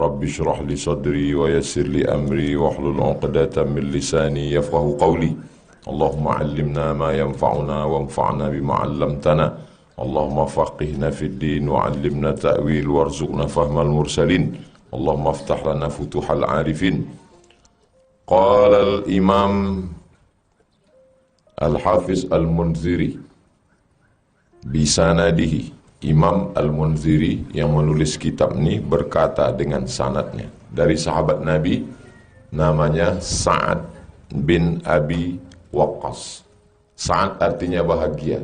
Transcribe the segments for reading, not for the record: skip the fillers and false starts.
Rabbi shrah li sadri wa yassir li amri wahlul 'uqdatam min lisani yafqahu qawli. Allahumma 'allimna ma yanfa'una wanfa'na bima 'allamtana. Allahumma faqihna fid din wa 'allimna ta'wil warzuqna fahmal mursalin. Allahumma aftah lana futuhal 'arifin. Qala al-Imam Al-Hafiz Al-Munziri bisanadihi. Imam Al-Munziri yang menulis kitab ini berkata dengan sanadnya dari sahabat Nabi namanya Sa'ad bin Abi Waqqas. Sa'ad artinya bahagia.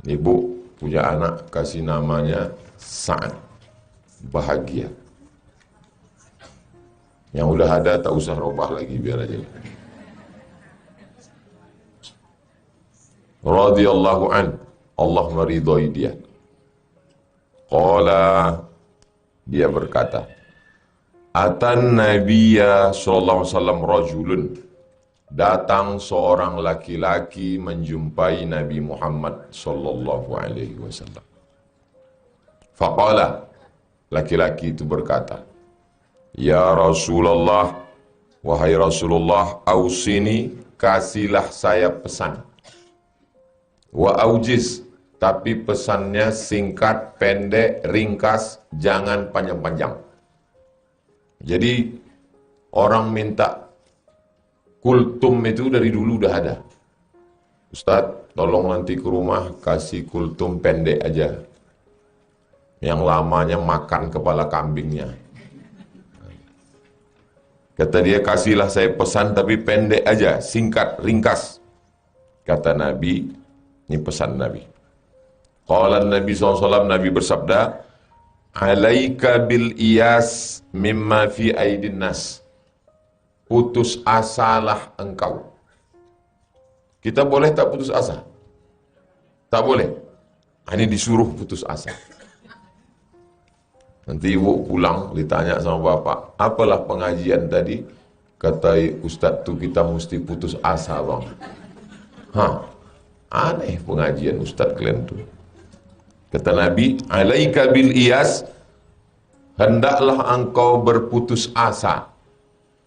Ibu punya anak kasih namanya Sa'ad, bahagia. Yang udah ada tak usah robah lagi, biar aja. Radhiyallahu an, Allah meridhai dia. Qala, dia berkata, Atan Nabiya sallallahu alaihi wasallam rajulun, datang seorang laki-laki menjumpai Nabi Muhammad sallallahu alaihi wasallam. Faqala, laki-laki itu berkata, Ya Rasulullah, wahai Rasulullah, ausini, kasihlah saya pesan. Wa aujiz, tapi pesannya singkat, pendek, ringkas, jangan panjang-panjang. Jadi orang minta kultum itu dari dulu udah ada. Ustaz, tolong nanti ke rumah kasih kultum pendek aja. Yang lamanya makan kepala kambingnya. Kata dia, kasihlah saya pesan tapi pendek aja, singkat, ringkas. Kata Nabi, ini pesan Nabi. Qala Nabi SAW, Nabi bersabda, Alaika bil iyas mimma fi aidin nas. Putus asalah engkau. Kita boleh tak putus asa? Tak boleh. Ini disuruh putus asa. Nanti ibu pulang ditanya sama bapak, apalah pengajian tadi? Kata ustaz tu kita mesti putus asa bang. Aneh pengajian ustaz kalian tu. Kata Nabi, alaika bil iyas, hendaklah engkau berputus asa.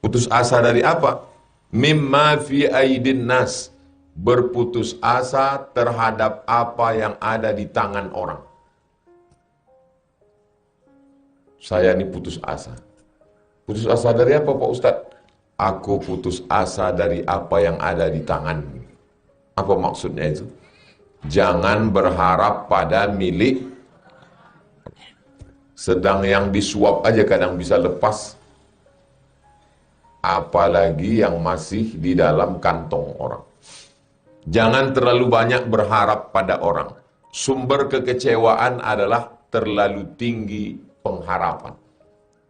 Putus asa dari apa? Mimma fi aidin nas, berputus asa terhadap apa yang ada di tangan orang. Saya ini putus asa. Putus asa dari apa Pak Ustaz? Aku putus asa dari apa yang ada di tanganmu. Apa maksudnya itu? Jangan berharap pada milik. Sedang yang disuap aja kadang bisa lepas. Apalagi yang masih di dalam kantong orang. Jangan terlalu banyak berharap pada orang. Sumber kekecewaan adalah terlalu tinggi pengharapan.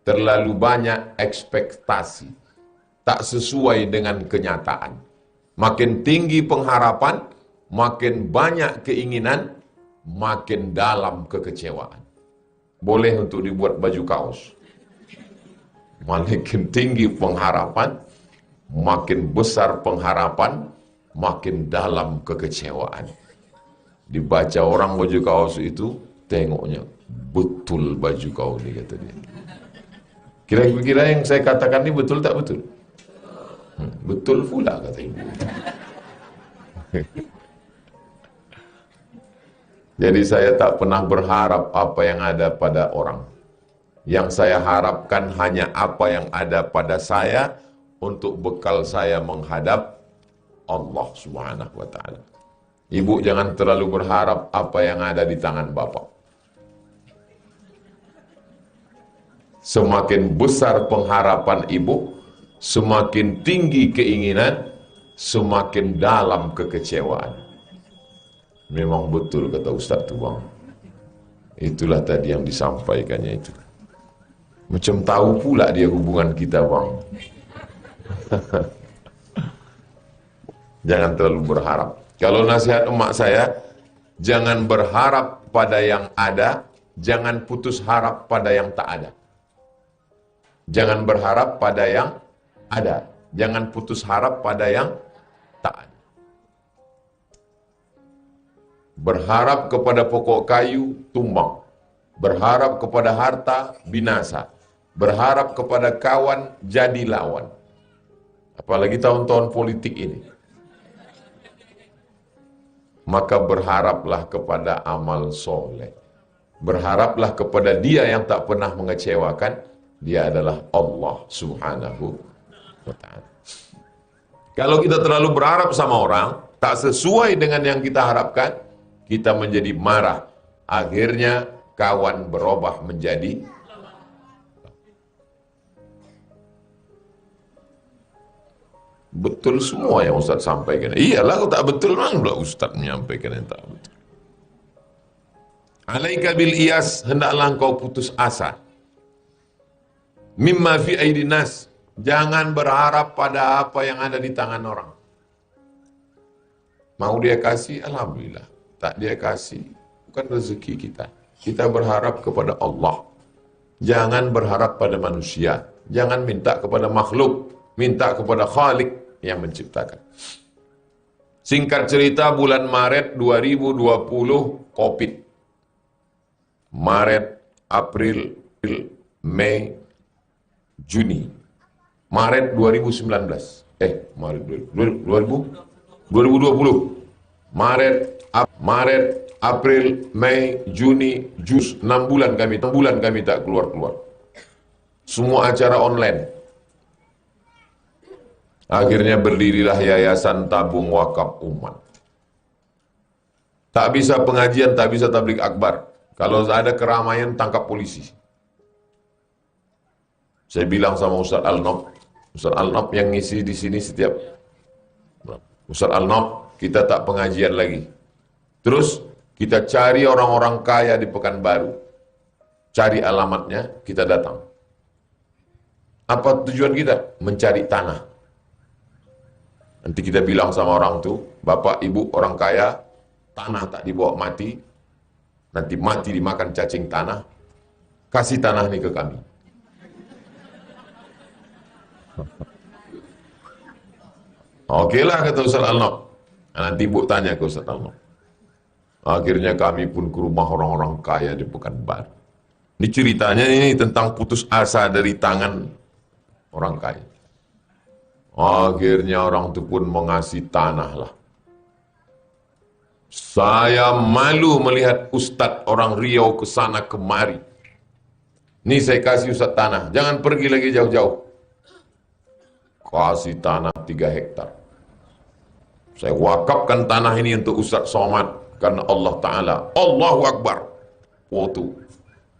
Terlalu banyak ekspektasi. Tak sesuai dengan kenyataan. Makin tinggi pengharapan, makin banyak keinginan, makin dalam kekecewaan. Boleh untuk dibuat baju kaos. Makin tinggi pengharapan, makin besar pengharapan, makin dalam kekecewaan. Dibaca orang baju kaos itu, tengoknya betul baju kau ni, kata dia. Kira-kira yang saya katakan ni betul tak betul? Betul pula, kata ibu. Jadi saya tak pernah berharap apa yang ada pada orang. Yang saya harapkan hanya apa yang ada pada saya untuk bekal saya menghadap Allah Subhanahu wa ta'ala. Ibu jangan terlalu berharap apa yang ada di tangan bapak. Semakin besar pengharapan ibu, semakin tinggi keinginan, semakin dalam kekecewaan. Memang betul kata Ustaz tu bang. Itulah tadi yang disampaikannya itu. Macam tahu pula dia hubungan kita bang. Jangan terlalu berharap. Kalau nasihat emak saya, jangan berharap pada yang ada, jangan putus harap pada yang tak ada. Jangan berharap pada yang ada, jangan putus harap pada yang tak ada. Berharap kepada pokok kayu, tumbang. Berharap kepada harta, binasa. berharap kepada kawan jadi lawan. Apalagi tahun-tahun politik ini. Maka berharaplah kepada amal soleh. Berharaplah kepada Dia yang tak pernah mengecewakan. Dia adalah Allah Subhanahu wa ta'ala. Kalau kita terlalu berharap sama orang, tak sesuai dengan yang kita harapkan, kita menjadi marah. Akhirnya kawan berubah menjadi betul semua yang Ustaz sampaikan. Iyalah, kalau tak betul mana pula Ustaz menyampaikan yang tak betul. Alaika bil iyas, hendaklah engkau putus asa. Mimma fi aidin nas, jangan berharap pada apa yang ada di tangan orang. Mau dia kasih, alhamdulillah. Tak dia kasih, bukan rezeki kita. Kita berharap kepada Allah. Jangan berharap pada manusia. Jangan minta kepada makhluk, minta kepada Khalik yang menciptakan. Singkat cerita, bulan Maret 2020 Covid. Maret, April, Mei, Juni. Maret 2019. Maret 2020. Maret, April, Mei, Juni, 6 bulan kami tak keluar-keluar. Semua acara online. Akhirnya berdirilah Yayasan Tabung Wakaf Umat. Tak bisa pengajian, tak bisa tabligh akbar. Kalau ada keramaian, tangkap polisi. Saya bilang sama Ustaz Al-Nob yang ngisi di sini setiap. Ustaz Al-Nob, kita tak pengajian lagi. Terus kita cari orang-orang kaya di Pekanbaru. Cari alamatnya, kita datang. Apa tujuan kita? Mencari tanah. Nanti kita bilang sama orang tu, bapak, ibu, orang kaya, tanah tak dibawa mati, nanti mati dimakan cacing tanah, kasih tanah ini ke kami. Okeylah, kata Ustaz Al-Nob. Nanti ibu tanya ke Ustaz Al-Nob. Akhirnya kami pun ke rumah orang-orang kaya di Pekanbaru. Ini ceritanya ini tentang putus asa dari tangan orang kaya. Akhirnya orang itu pun mengasih tanah lah. Saya malu melihat Ustadz orang Riau ke sana kemari. Ini saya kasih Ustadz tanah, jangan pergi lagi jauh-jauh. Kasih tanah 3 hektar. Saya wakafkan tanah ini untuk Ustadz Somad karena Allah Ta'ala. Allahu Akbar. Waktu.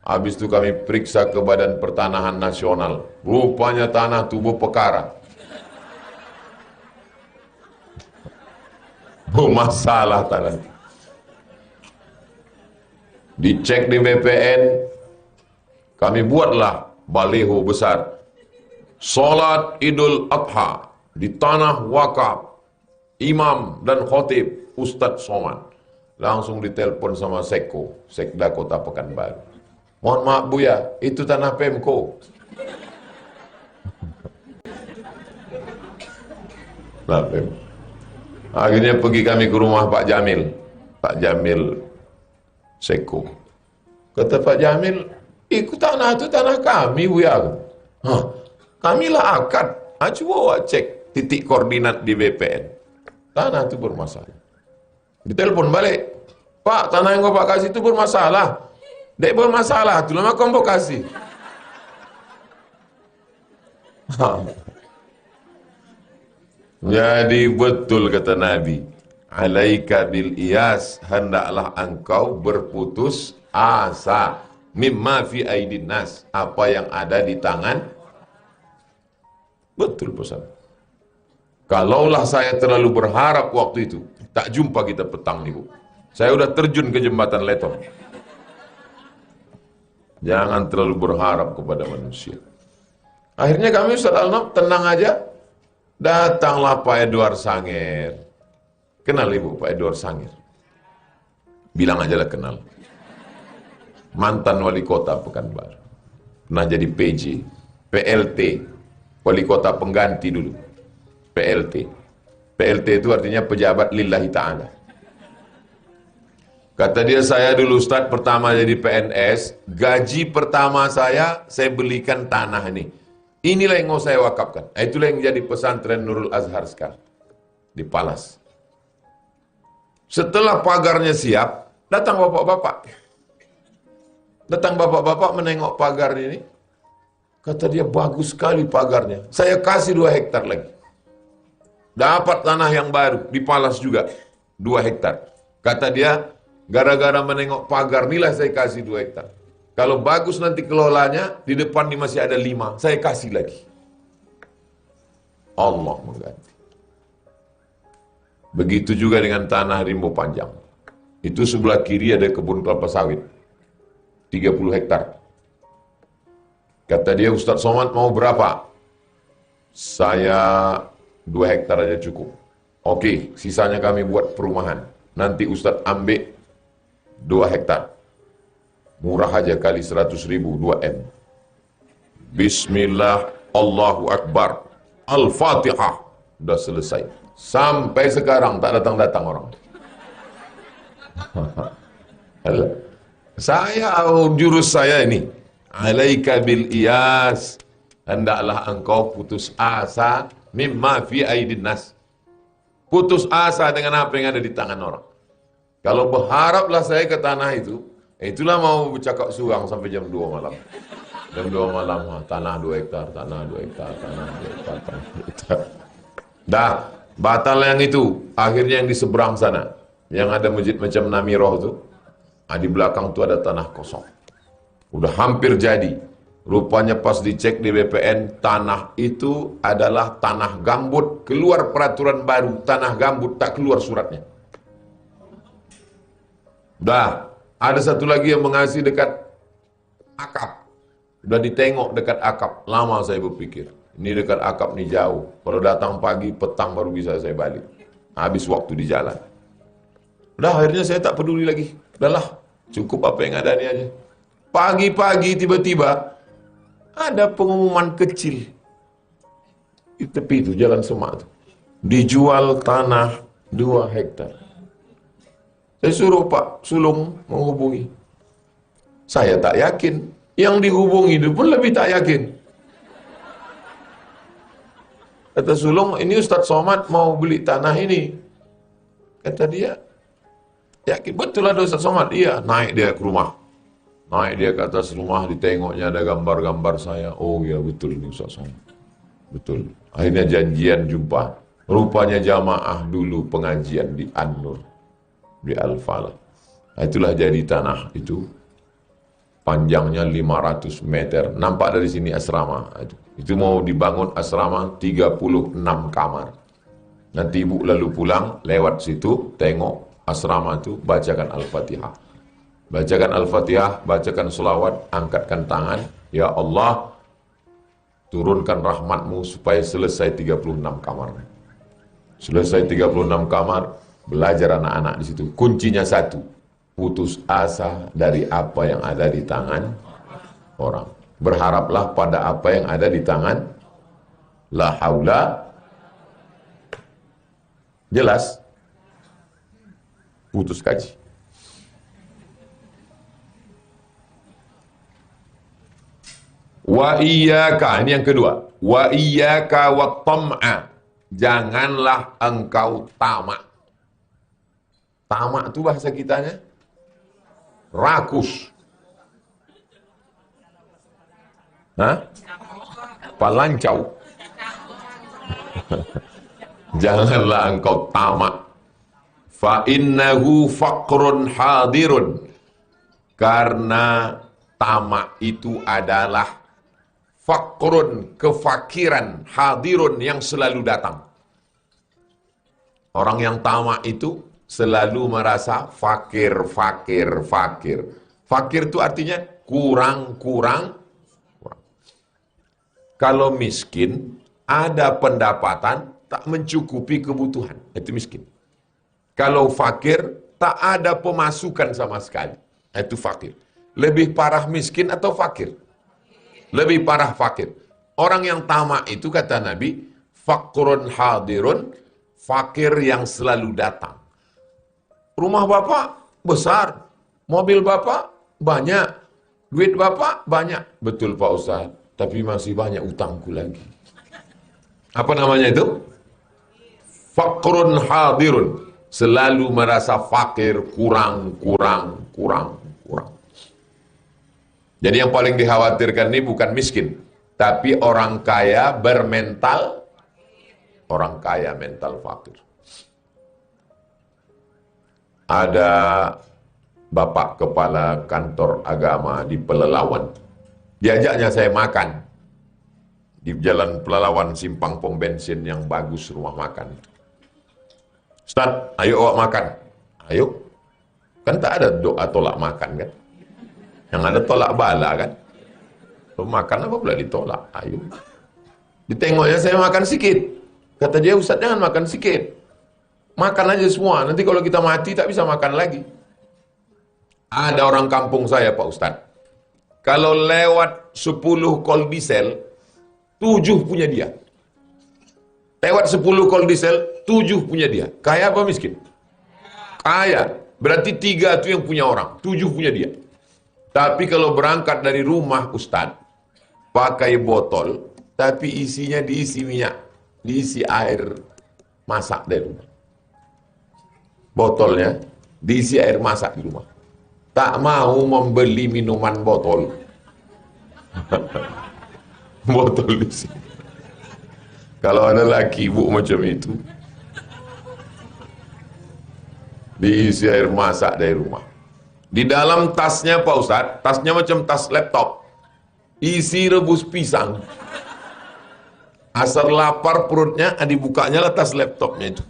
Habis itu kami periksa ke Badan Pertanahan Nasional. Rupanya tanah tubuh pekara. Masalah tanah. Dicek di BPN, kami buatlah baliho besar. Salat Idul Adha di tanah wakaf, imam dan khotib Ustadz Somad. Langsung ditelepon sama Sekda Kota Pekanbaru. Mohon maaf Buya, itu tanah Pemko. Nah, Pemko. Akhirnya pergi kami ke rumah Pak Jamil Seko. Kata Pak Jamil, ikut tanah itu tanah kami, Buya. Hah, kamilah akad. Coba cek titik koordinat di BPN. Tanah itu bermasalah. Ditelepon balik, Pak, tanah yang Bapak kasih itu bermasalah. Dek bermasalah, itu lama kau kasih. Jadi betul kata Nabi, alaika bil iyas, hendaklah engkau berputus asa mimma fi aidin nas, apa yang ada di tangan. Betul pesan. Kalaulah saya terlalu berharap waktu itu, tak jumpa kita petang nih Bu. Saya udah terjun ke jembatan Letong. Jangan terlalu berharap kepada manusia. Akhirnya kami Ustaz Al-Nob tenang aja. Datanglah Pak Edward Sanger. Kenal Ibu Pak Edward Sanger? Bilang aja lah kenal. Mantan wali kota Pekanbaru. Pernah jadi PJ, PLT, wali kota pengganti dulu. PLT. PLT itu artinya pejabat lillahi ta'ala. Kata dia, saya dulu Ustadz pertama jadi PNS, gaji pertama saya belikan tanah ini. Inilah yang mau saya wakafkan. Itulah yang jadi pesantren Nurul Azhar sekarang. Di Palas. Setelah pagarnya siap, datang bapak-bapak. Datang bapak-bapak menengok pagar ini. Kata dia, bagus sekali pagarnya. Saya kasih 2 hektar lagi. Dapat tanah yang baru, di Palas juga. 2 hektar. Kata dia, gara-gara menengok pagar, nilai saya kasih 2 hektar. Kalau bagus nanti kelolanya, di depan ini masih ada 5, saya kasih lagi. Allah mengganti. Begitu juga dengan tanah Rimbo Panjang. Itu sebelah kiri ada kebun kelapa sawit. 30 hektar. Kata dia, Ustadz Somad mau berapa? Saya 2 hektar aja cukup. Oke, sisanya kami buat perumahan. Nanti Ustadz ambil 2 hektar. Murah aja kali 100.000, 2 M. Bismillah, Allahu Akbar. Al-Fatihah. Udah selesai. Sampai sekarang tak datang-datang orang. Jurus saya ini. Alaika bil iyas. Hendaklah engkau putus asa mimma fi aidin nas. Putus asa dengan apa yang ada di tangan orang. Kalau berharaplah saya ke tanah itu, itulah mau bercakap surang sampai jam 2 malam. Jam 2 malam, tanah 2 hektar, tanah 2 hektar, tanah 2 hektar, tanah 2 hektar. Dah, batal yang itu. Akhirnya yang di seberang sana, yang ada masjid macam Namiroh itu, di belakang itu ada tanah kosong. Udah hampir jadi. Rupanya pas dicek di BPN, tanah itu adalah tanah gambut. Keluar peraturan baru, tanah gambut tak keluar suratnya. Dah, ada satu lagi yang mengasih dekat akap. Udah ditengok dekat akap. Lama saya berpikir, ini dekat akap nih jauh. Kalau datang pagi, petang baru bisa saya balik. Habis waktu di jalan. Udah, akhirnya saya tak peduli lagi. Udahlah, cukup apa yang ada ini aja. Pagi-pagi tiba-tiba ada pengumuman kecil di tepi itu, Jalan Semak itu. Dijual tanah 2 hektar. Saya suruh Pak Sulung menghubungi. Saya tak yakin. Yang dihubungi itu pun lebih tak yakin. Kata Sulung, ini Ustadz Somad mau beli tanah ini. Kata dia, yakin betul ada Ustadz Somad? Iya, naik dia ke rumah. Naik dia ke atas rumah, ditengoknya ada gambar-gambar saya. Oh ya betul ini Ustaz Somad. Betul. Akhirnya janjian jumpa. Rupanya jamaah dulu pengajian di An-Nur, di Al-Falah. Itulah jadi tanah itu. Panjangnya 500 meter. Nampak dari sini asrama. Itu mau dibangun asrama 36 kamar. Nanti ibu lalu pulang, lewat situ, tengok asrama itu, bacakan Al-Fatihah. Bacakan Al-Fatihah, bacakan selawat, angkatkan tangan. Ya Allah, turunkan rahmatmu supaya selesai 36 kamar. Selesai 36 kamar, belajar anak-anak di situ. Kuncinya satu, putus asa dari apa yang ada di tangan orang. Berharaplah pada apa yang ada di tangan. La haula. Jelas? Putus kaji. Wa iyyaka, ini yang kedua. Wa iyyaka wa tam'a. Janganlah engkau tamak. Tamak itu bahasa kitanya rakus. Hah? Palancau. Janganlah engkau tamak. Fa innahu faqrun hadirun. Karena tamak itu adalah fakrun, kefakiran, hadirun yang selalu datang. Orang yang tamak itu selalu merasa fakir, fakir, fakir. Fakir itu artinya kurang. Kalau miskin, ada pendapatan, tak mencukupi kebutuhan. Itu miskin. Kalau fakir, tak ada pemasukan sama sekali. Itu fakir. Lebih parah miskin atau fakir? Lebih parah fakir. Orang yang tamak itu kata Nabi, fakrun hadirun, fakir yang selalu datang. Rumah bapak besar, mobil Bapak banyak, duit Bapak banyak. Betul Pak Ustaz, tapi masih banyak utangku lagi. Apa namanya itu? Fakrun hadirun. Selalu merasa fakir, kurang. Jadi yang paling dikhawatirkan ini bukan miskin, tapi orang kaya bermental, orang kaya mental fakir. Ada bapak kepala kantor agama di Pelalawan. Diajaknya saya makan di jalan Pelalawan, simpang pom bensin yang bagus rumah makan. Ustaz, ayo awak makan. Ayo. Kan tak ada doa tolak makan kan? Yang ada tolak bala kan? Lo makan apa pula ditolak? Ayo. Ditengoknya saya makan sikit. Kata dia, Ustaz jangan makan sikit. Makan aja semua, nanti kalau kita mati tak bisa makan lagi. Ada orang kampung saya Pak Ustaz, kalau lewat 10 kol diesel, 7 punya dia. Lewat 10 kol diesel, 7 punya dia. Kaya apa miskin? Kaya, berarti 3 itu yang punya orang, 7 punya dia. Tapi kalau berangkat dari rumah Ustaz, pakai botol, tapi isinya diisi minyak, diisi air masak dari rumah. Botolnya diisi air masak di rumah. Tak mau membeli minuman botol. Botol diisi. Kalau ada laki ibu macam itu, diisi air masak dari rumah. Di dalam tasnya Pak Ustaz, tasnya macam tas laptop, isi rebus pisang. Asal lapar perutnya, dibukanya lah tas laptopnya itu.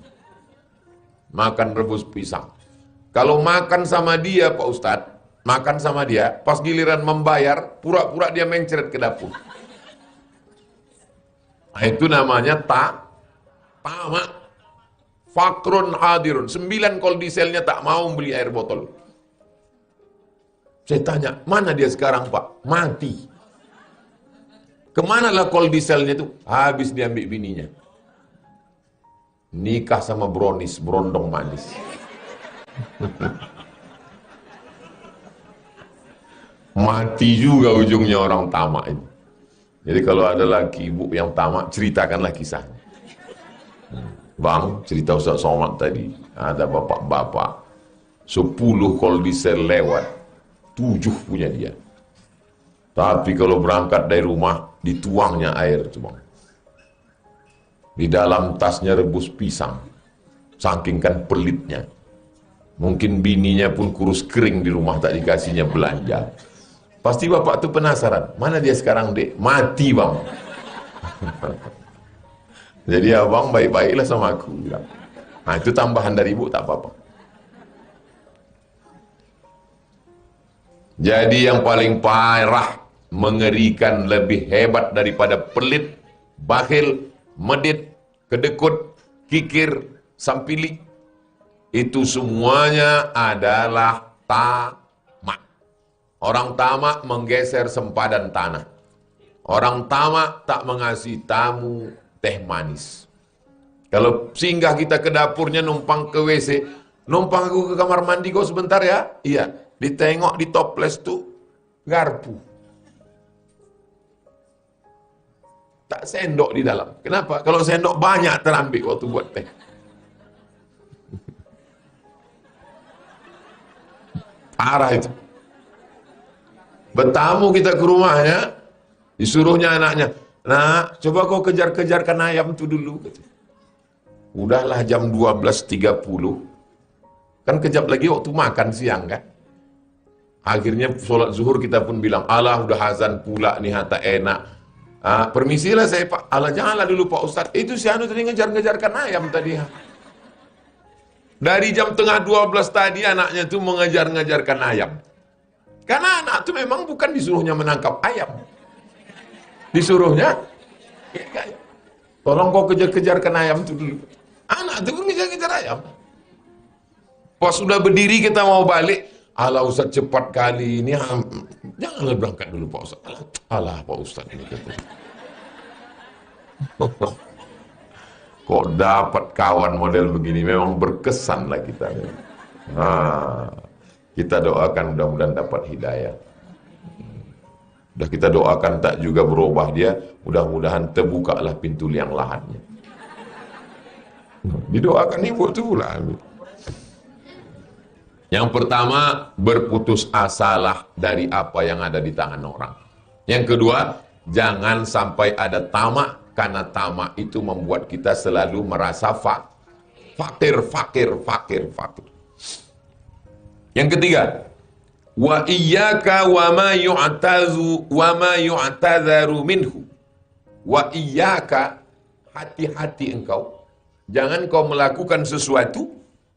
Makan rebus pisang. Kalau makan sama dia Pak Ustadz, makan sama dia, pas giliran membayar, pura-pura dia mencret ke dapur. Nah, itu namanya tamak. Fakrun hadirun. 9 kol dieselnya tak mau beli air botol. Saya tanya, mana dia sekarang Pak? Mati. Kemana lah kol dieselnya itu? Habis diambil bininya. Nikah sama bronis, berondong manis. Mati juga ujungnya orang tamak itu. Jadi kalau ada laki ibu yang tamak, ceritakanlah kisahnya. Bang, cerita Ustaz Somad tadi, ada bapak-bapak, 10 kol diesel lewat, 7 punya dia. Tapi kalau berangkat dari rumah, dituangnya air itu bang. Di dalam tasnya rebus pisang, saking kan pelitnya. Mungkin bininya pun kurus kering di rumah, tak dikasihnya belanja. Pasti bapak tuh penasaran, mana dia sekarang dek? Mati bang. Jadi abang baik-baiklah sama aku. Nah itu tambahan dari ibu, tak apa-apa. Jadi yang paling parah, mengerikan, lebih hebat daripada pelit, bakhil, medit, kedekut, kikir, sampili, itu semuanya adalah tamak. Orang tamak menggeser sempadan tanah. Orang tamak tak mengasihi tamu teh manis. Kalau singgah kita ke dapurnya, numpang ke WC, numpang aku ke kamar mandi kau sebentar ya? Iya, ditengok di toples tuh garpu. Tak sendok di dalam. Kenapa? Kalau sendok banyak terambil waktu buat teh. Parah itu. Bertamu kita ke rumahnya, disuruhnya anaknya, nak, coba kau kejar-kejarkan ayam itu dulu. Udahlah jam 12.30. Kan kejap lagi waktu makan siang kan. Akhirnya sholat zuhur kita pun bilang, alah udah azan pula nih, tak enak. Permisilah saya Pak, alah janganlah dulu Pak Ustadz, itu si Anu tadi ngejar-ngejarkan ayam tadi. Dari jam tengah 12 tadi anaknya tuh mengejar-ngejarkan ayam. Karena anak tuh memang bukan disuruhnya menangkap ayam. Disuruhnya, tolong kau kejar-kejarkan ayam itu dulu. Anak tuh pun ngejar-ngejar ayam. Pas sudah berdiri kita mau balik, alah Ustaz cepat kali ini, janganlah berangkat dulu Pak Ustaz. Alah Pak Ustaz ini kata. Kok dapat kawan model begini, memang berkesan lah kita. Kita doakan mudah-mudahan dapat hidayah. Udah kita doakan tak juga berubah dia, mudah-mudahan terbukalah pintu liang lahatnya. Didoakan ibu tu pula. Yang pertama, berputus asalah dari apa yang ada di tangan orang. Yang kedua, jangan sampai ada tamak, karena tamak itu membuat kita selalu merasa fakir. Yang ketiga, wa iyyaka wa ma yu'tadzaru minhu. Wa iyyaka, hati-hati engkau, jangan kau melakukan sesuatu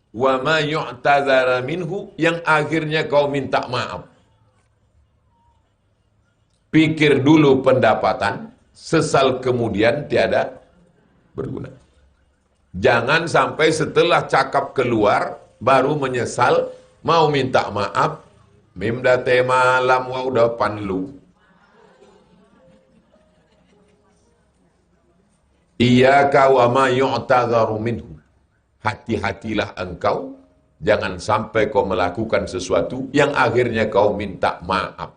wa ma yu'tadzara minhu, yang akhirnya kau minta maaf. Pikir dulu pendapatan, sesal kemudian tiada berguna. Jangan sampai setelah cakap keluar baru menyesal, mau minta maaf, mimda te malam wa udah panlu. Iyyaka wa ma yu'tadzaru minhu. Hati-hatilah engkau, jangan sampai kau melakukan sesuatu yang akhirnya kau minta maaf.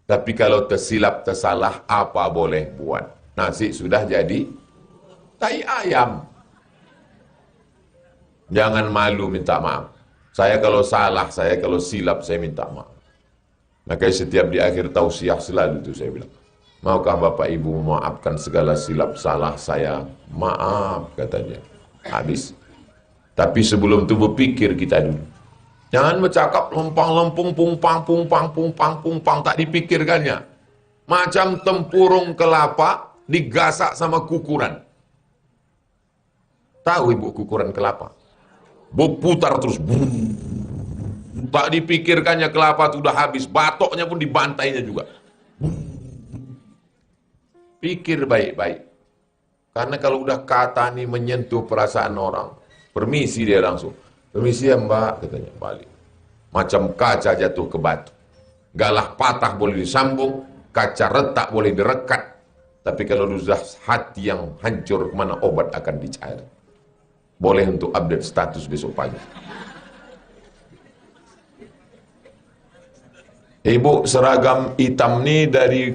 Tapi kalau tersilap, tersalah, apa boleh buat? Nasi sudah jadi tai ayam. Jangan malu minta maaf. Saya kalau salah, saya kalau silap, saya minta maaf. Maka setiap di akhir tausiah selalu itu saya bilang, maukah Bapak Ibu memaafkan segala silap salah saya? Maaf, katanya. Habis. Tapi sebelum itu berpikir kita dulu. Jangan bercakap lempang-lempung, pungpang, tak dipikirkannya. Macam tempurung kelapa digasak sama kukuran. Tahu ibu kukuran kelapa? Berputar terus. Tak dipikirkannya kelapa itu sudah habis. Batoknya pun dibantainya juga. Pikir baik-baik. Karena kalau udah kata ini menyentuh perasaan orang, permisi dia langsung. Permisi ya mbak, katanya, balik. Macam kaca jatuh ke batu. Galah patah boleh disambung, kaca retak boleh direkat. Tapi kalau sudah hati yang hancur, kemana obat akan dicari. Boleh untuk update status besok pagi. Ibu, seragam hitam ni dari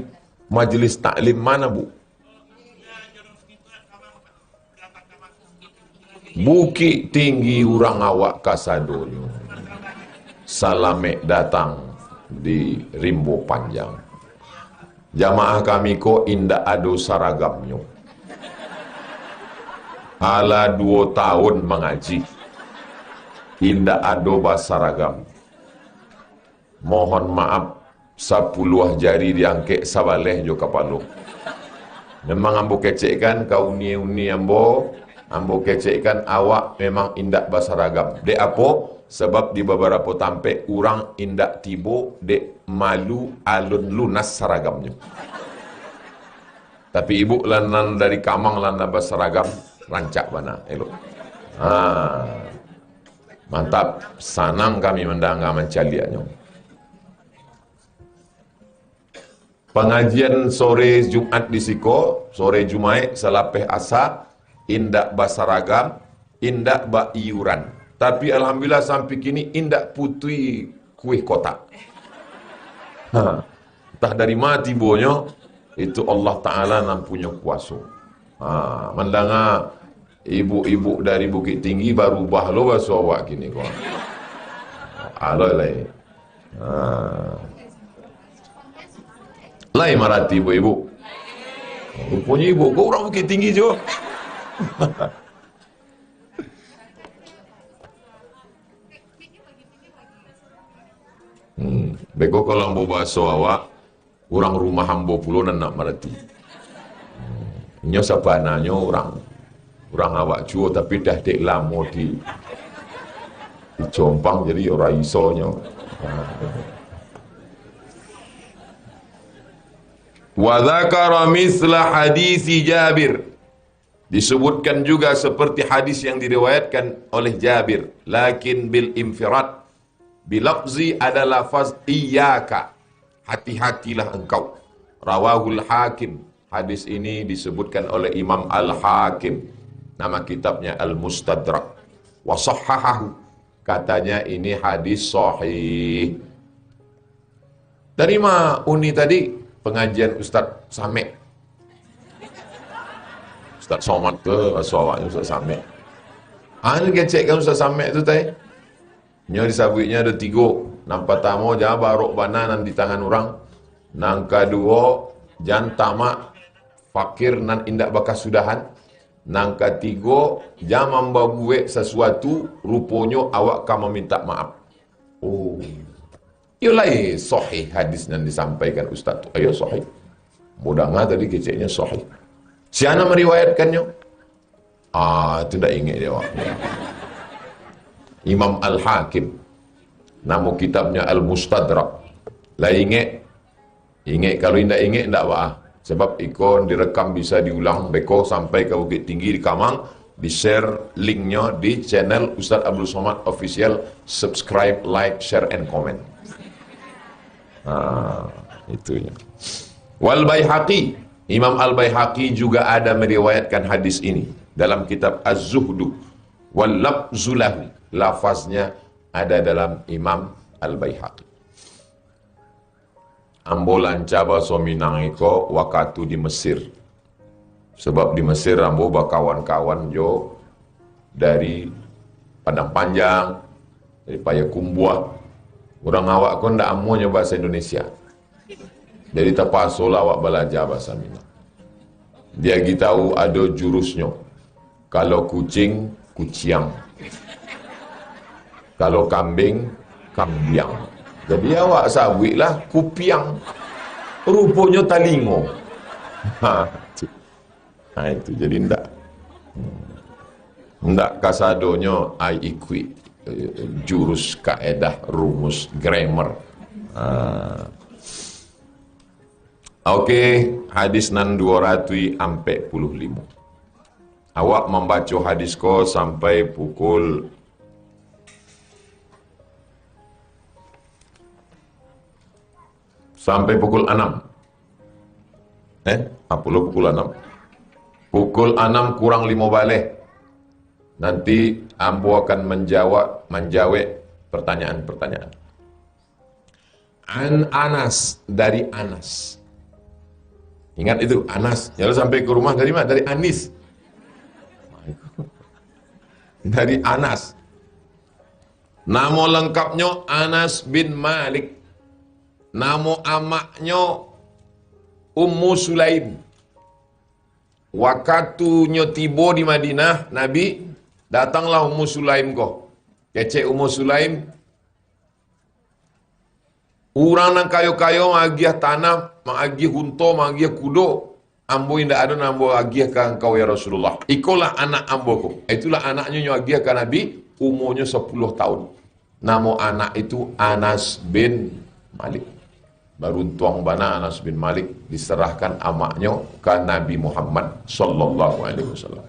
majelis taklim mana bu? Bukit Tinggi Urang Awak Kasadonyo. Salamek datang di Rimbo Panjang. Jamaah kami ko indak ado saragamnyo. Ala 2 tahun mengaji, indak ado basaragam. Mohon maaf, 10 jari diangkek sabaleh jo kapalo. Memang ambo kecekkan kau uni ambo kecekkan awak memang indak basaragam. Dek apa? Sebab di beberapa tampek orang indak tibo dek malu alun lunas saragamnya. Tapi ibu lanan dari Kamang lanan basaragam rancak mana elok. Mantap, sanang kami mendangar mencaliannya. Pengajian sore Jumat di Siko, sore Jumaat selapeh asa, indak basaragam, indak ba iuran. Tapi alhamdulillah sampai kini indak putui kuih kotak. Entah dari mati bonyo, itu Allah Ta'ala nam punya kuasa. Mendengar ibu-ibu dari Bukit Tinggi baru bahlo bahasa awak kini kau. Aloi lain. Lain marati ibu-ibu. Rupanya ibu, kau orang Bukit Tinggi jo. Beko kalau ambo bahasa awak, orang rumah ambo pulau nak marati. Nyo sabananya orang awak juo tapi dah dek lama di Jompang jadi orang isonya. Wa dzakara misla hadisi Jabir. Disebutkan juga seperti hadis yang diriwayatkan oleh Jabir, lakin bil infirad. Bilafzi ada lafaz iyyaka, hati-hatilah engkau. Rawahul Hakim. Hadis ini disebutkan oleh Imam Al-Hakim. Nama kitabnya Al-Mustadrak. Wa sahhahahu. katanya ini hadis sahih. Dari mana Uni tadi? Pengajian Ustaz Samek. Ustaz Somad ke suawaknya Ustaz Samek. Ini kecekkan Ustaz Samek tu tadi. Nya disabutnya ada 3. Nang pertama jangan barok bananan di tangan orang. Nang kedua jangan tamak fakir nan indak bakas sudahan. Nang ketiga jangan membawa sesuatu rupanya awak kamu minta maaf. Oh. Yalah sahih hadis yang disampaikan Ustaz tu. Ayo sahih. Mudah tadi keceknya sahih. Siapa meriwayatkannya? Itu tak ingat dia. Imam Al-Hakim. Nama kitabnya Al-Mustadrak. Lah ingat. Ingat kalau tidak ingat tidak apa. Sebab ikon direkam bisa diulang. Beko sampai ke Bukit Tinggi di Kamang. Di-share linknya di channel Ustaz Abdul Somad Official. Subscribe, like, share, and comment. Itunya. Wal Baihaqi, Imam Al-Baihaqi juga ada meriwayatkan hadis ini dalam kitab Az-Zuhdu. Wal lafzulahu, lafaznya ada dalam Imam Al-Baihaqi. Ambo lancaba sominang iko wakatu di Mesir. Sebab di Mesir ambo bakawan-kawan jo dari Padang Panjang, dari Payakumbuh. Orang awak kon ndak amunya bahasa Indonesia. Jadi terpaksa awak belajar bahasa Minang. Dia tahu ada jurusnya. Kalau kucing, kuciang. Kalau kambing, kambiang. Jadi awak sabitlah kupiang. Rupanya talingo. Itu jadi ndak kasadonya I equate. Jurus, kaedah, rumus, grammar. Okey, hadis nan 245. Awak membaca hadis ko sampai pukul pukul 6. Pukul 6. Pukul 6 kurang 5 balik. Nanti ambo akan menjawab pertanyaan-pertanyaan. An Anas, dari Anas. Ingat itu, Anas. Jangan sampai ke rumah dari mana? Dari Anis. Dari Anas. Nama lengkapnya Anas bin Malik. Nama amaknya Ummu Sulaim. Wakatunya tiba di Madinah, Nabi datanglah Ummu Sulaim ko. Kecek Ummu Sulaim. Orang nang kayo-kayo magiah tanah, magiah hunto, magiah kudo. Ambo indah ada nambo agiah ke engkau ya Rasulullah. Ikolah anak ambo ko. Itulah anaknya yang agiah ke Nabi, umurnya 10 tahun. Nama anak itu Anas bin Malik. Baru tuang bana Anas bin Malik diserahkan amaknya ke Nabi Muhammad sallallahu alaihi wasallam.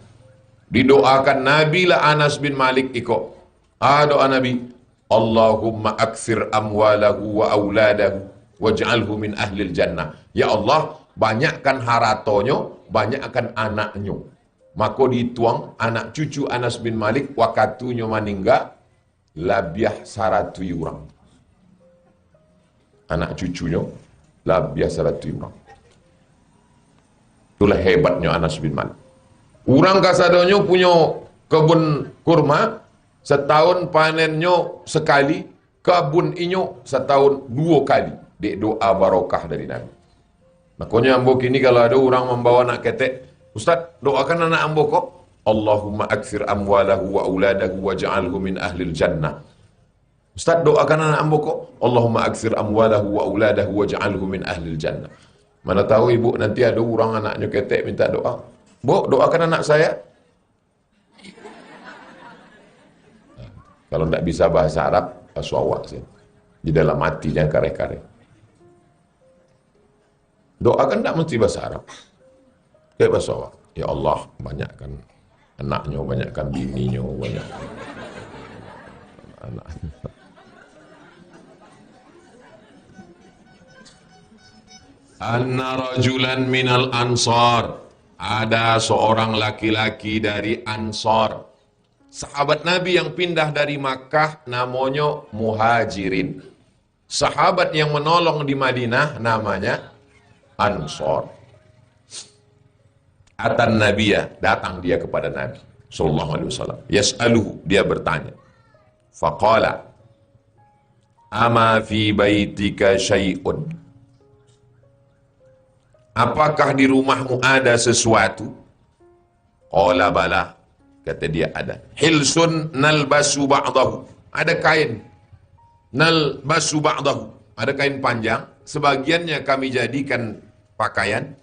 Didoakan Nabi lah Anas bin Malik iko. Doa Nabi, Allahumma akthir amwalahu wa auladahu waj'alhu min ahlil jannah. Ya Allah, banyakkan haratonyo, banyakkan anaknya. Maka dituang anak cucu Anas bin Malik wakatunya meninggal labiah 100 orang. Anak cucunya labiah 100 orang. Itulah hebatnya Anas bin Malik. Orang kasadonyo punya kebun kurma, setahun panennya sekali, kebun inyo setahun 2 kali. Dek doa barokah dari Nabi. Makanya ambo kini kalau ada orang membawa anak ketek, Ustaz doakan anak ambo kok. Allahumma akthir amwalahu wa auladahu waj'alhu min ahlil jannah. Ustaz doakan anak ambo kok. Allahumma akthir amwalahu wa auladahu waj'alhu min ahlil jannah. Mana tahu ibu nanti ada orang anaknya ketek minta doa. Bu, doakan anak saya. Kalau tidak bisa bahasa Arab, aswawak sih. Di dalam hatinya kare-kare. Doakan tidak mesti bahasa Arab. Kayak bahasa awak. Ya Allah, banyakkan anaknya, banyakkan bininya, banyakkan anak. Anna rajulan minal ansar. Ada seorang laki-laki dari Ansar. Sahabat Nabi yang pindah dari Makkah namanya Muhajirin. Sahabat yang menolong di Madinah namanya Ansor. Atan Nabiya, datang dia kepada Nabi sallallahu alaihi wasallam. Yas'aluhu, dia bertanya. Faqala, ama fi baitika syai'un. Apakah di rumahmu ada sesuatu? Qala bala, kata dia ada. Hilsun nalbasu ba'dahu, ada kain. Nalbasu ba'dahu, ada kain panjang, sebagiannya kami jadikan pakaian.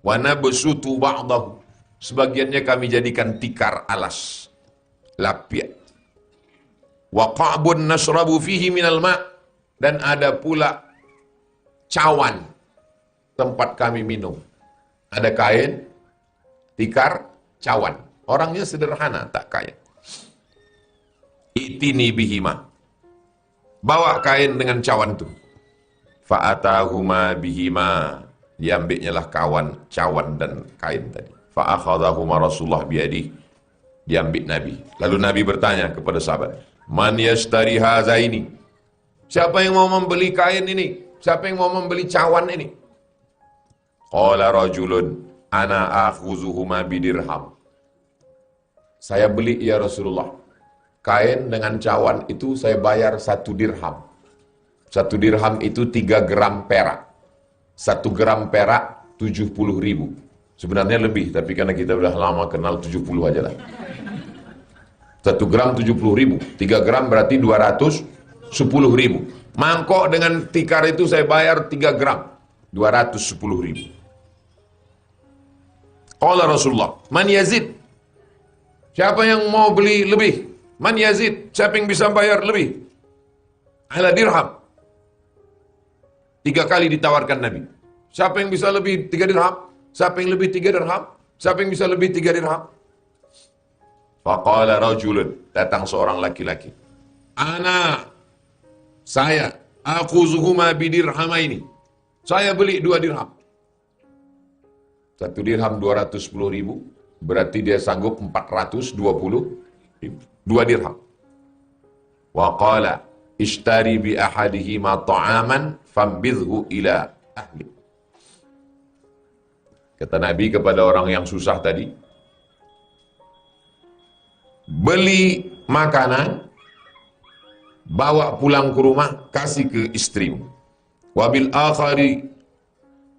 Wa nabsutu ba'dahu, sebagiannya kami jadikan tikar alas, lapiat. Wa qa'bun nasrabu fihi minal ma', dan ada pula cawan tempat kami minum. Ada kain, tikar, cawan. Orangnya sederhana, tak kaya. Itini bihima, bawa kain dengan cawan itu. Fa'atahuma bihima, diambilnya lah cawan dan kain tadi. Fa'akhadahuma Rasulullah biadi, diambil Nabi. Lalu Nabi bertanya kepada sahabat, man yashtari hazaini, siapa yang mau membeli kain ini? Siapa yang mau membeli cawan ini? Qala rajulun ana akhuzuhuma bidirham, saya beli ya Rasulullah, kain dengan cawan itu saya bayar 1 dirham. 1 dirham itu 3 gram perak. 1 gram perak 70.000. Sebenarnya lebih, tapi karena kita udah lama kenal 70 aja lah. 1 gram 70.000, 3 gram berarti 210.000. Mangkok dengan tikar itu saya bayar 3 gram, 210.000. Qala Rasulullah, man yazid, siapa yang mau beli lebih? Man yazid, siapa yang bisa bayar lebih? Ala dirham. 3 kali ditawarkan Nabi. Siapa yang bisa lebih 3 dirham? Siapa yang lebih 3 dirham? Siapa yang bisa lebih 3 dirham? Faqala rajulun, datang seorang laki-laki. Ana, saya, akhuzuhuma bidirhamaini, saya beli 2 dirham. 1 dirham 210.000, berarti dia sanggup 420.000. 2 dirham. Wa qala ishtari bi ahadihima ta'aman fambidhu ila ahli. Kata Nabi kepada orang yang susah tadi, beli makanan, bawa pulang ke rumah, kasih ke istrimu. Wabil akhari